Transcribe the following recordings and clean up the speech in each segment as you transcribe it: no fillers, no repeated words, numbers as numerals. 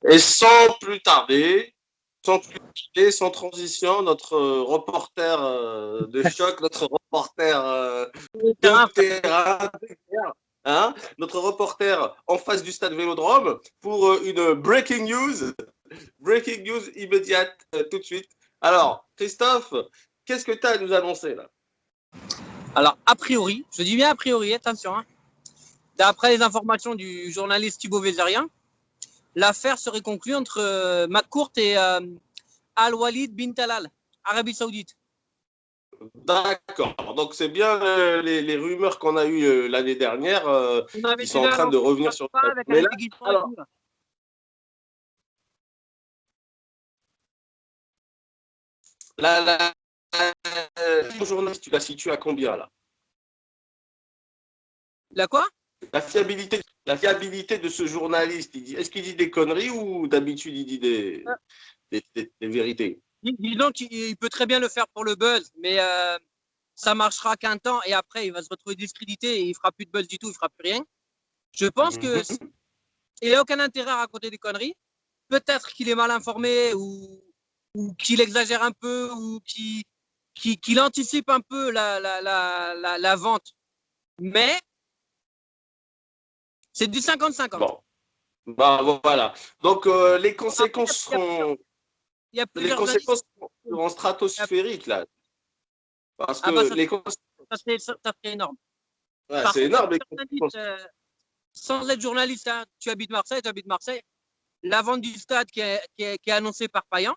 Et sans transition, notre reporter de choc, notre reporter de Terrain, terrain, hein, notre reporter en face du stade Vélodrome pour une breaking news immédiate tout de suite. Alors, Christophe, qu'est-ce que tu as à nous annoncer là? Alors, a priori, je dis bien a priori, attention, hein, d'après les informations du journaliste Thibaut Vézérien, l'affaire serait conclue entre McCourt et Al-Walid bin Talal, Arabie Saoudite. D'accord, donc c'est bien les rumeurs qu'on a eues l'année dernière On avait qui sont en déjà train de annoncé revenir sur le. avec Mais un là, déguisement et alors, tout. Là. la journaliste, tu la situes à combien là? La quoi? La fiabilité de ce journaliste, est-ce qu'il dit des conneries ou d'habitude il dit des vérités? Disons qu'il peut très bien le faire pour le buzz, mais ça marchera qu'un temps et après il va se retrouver discrédité et il fera plus de buzz du tout, il fera plus rien. Je pense que il n'a aucun intérêt à raconter des conneries. Peut-être qu'il est mal informé ou qu'il exagère un peu ou qu'il anticipe un peu la vente. Mais c'est du 50-50. Bon, bah voilà. Donc les conséquences seront, Il y a les plusieurs indices. conséquences seront stratosphériques là, parce Ah bah que ça, les conséquences, ça serait énorme. ouais, Par c'est contre, il y a énorme. Les plusieurs indices. conséquences. Sans être journaliste, hein, tu habites Marseille. La vente du stade qui est annoncée par Payan.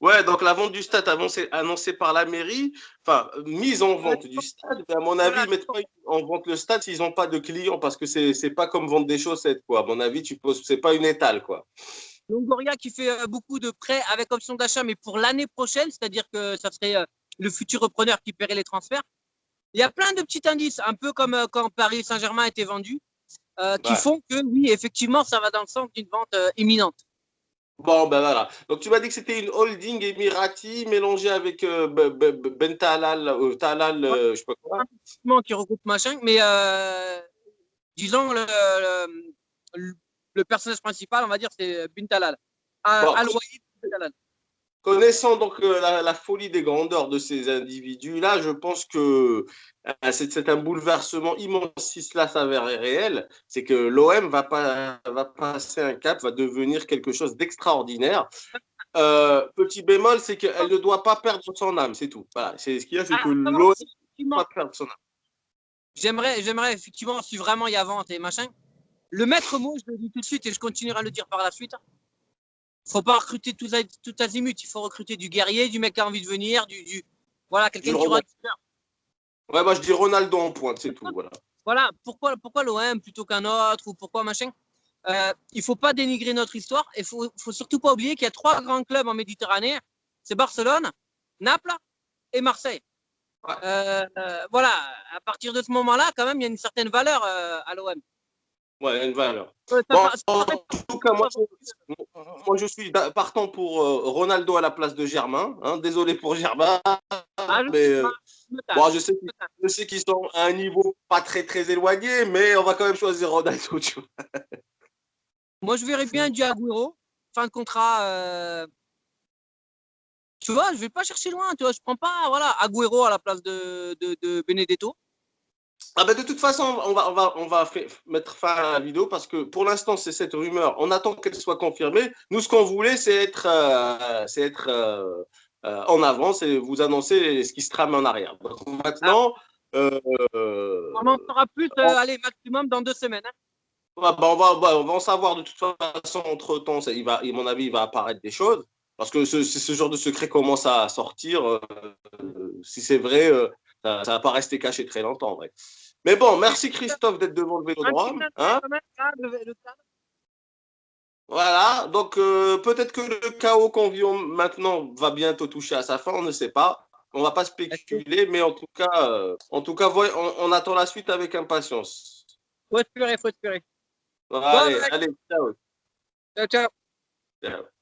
Ouais, donc la vente du stade annoncée par la mairie, enfin mise en vente du stade, mais à mon avis, Voilà. ils mettent pas en vente le stade s'ils n'ont pas de clients parce que c'est pas comme vendre des chaussettes, quoi. À mon avis, c'est pas une étale, quoi. Longoria qui fait beaucoup de prêts avec option d'achat, mais pour l'année prochaine, c'est-à-dire que ça serait le futur repreneur qui paierait les transferts. Il y a plein de petits indices, un peu comme quand Paris Saint-Germain a été vendu, qui Ouais. font que oui, effectivement, ça va dans le sens d'une vente imminente. Bon, ben voilà. Donc tu m'as dit que c'était une holding émirati mélangée avec Ben Talal, Talal, Ouais, je sais pas quoi. un investissement qui regroupe machin, mais disons le personnage principal, on va dire, c'est Bintalal. Bon, Al-Walid Bintalal. connaissant donc la folie des grandeurs de ces individus-là, je pense que c'est un bouleversement immense si cela s'avérait réel. C'est que l'OM va passer un cap, va devenir quelque chose d'extraordinaire. Petit bémol, c'est qu'elle ne doit pas perdre son âme, c'est tout. Voilà, c'est ce qu'il y a, c'est que l'OM Si, ne doit pas perdre son âme. j'aimerais effectivement, si vraiment il y a vente et machin, le maître mot, je le dis tout de suite et je continuerai à le dire par la suite. Faut pas recruter tout azimut. Il faut recruter du guerrier, du mec qui a envie de venir, voilà, quelqu'un qui aura du cœur. Ouais, moi je dis Ronaldo en pointe, c'est tout. Voilà. Voilà, pourquoi l'OM plutôt qu'un autre ou pourquoi machin. Il faut pas dénigrer notre histoire et faut surtout pas oublier qu'il y a 3 grands clubs en Méditerranée. C'est Barcelone, Naples et Marseille. Ouais. Voilà, à partir de ce moment-là, quand même, il y a une certaine valeur à l'OM. Ouais, une valeur. Bon, en tout cas, moi, je suis partant pour Ronaldo à la place de Germain. Hein. Désolé pour Germain, Ah, mais je me tâte. bon, je sais qu'ils sont à un niveau pas très très éloigné, mais on va quand même choisir Ronaldo. Tu vois. Moi, je verrais bien du Agüero, fin de contrat. Tu vois, je vais pas chercher loin. Tu vois, je prends pas, voilà, Agüero à la place de Benedetto. Ah ben de toute façon, on va mettre fin à la vidéo parce que pour l'instant, c'est cette rumeur. On attend qu'elle soit confirmée. Nous, ce qu'on voulait, c'est être en avance et vous annoncer ce qui se trame en arrière. Donc Ah, maintenant, euh, on en saura plus, on, allez, maximum dans 2 semaines. Hein. on va en savoir de toute façon entre-temps. À mon avis, il va apparaître des choses parce que ce genre de secret commence à sortir. Si c'est vrai, ça ne va pas rester caché très longtemps. En vrai. Mais bon, merci Christophe d'être devant le Un petit vélodrome. clin d'œil Hein. quand même, là, le stade. Voilà, donc peut-être que le chaos qu'on vit maintenant va bientôt toucher à sa fin, on ne sait pas. On ne va pas spéculer, mais en tout cas on attend la suite avec impatience. Faut espérer. Bon, Bon, allez, allez, ciao. ciao. Ciao.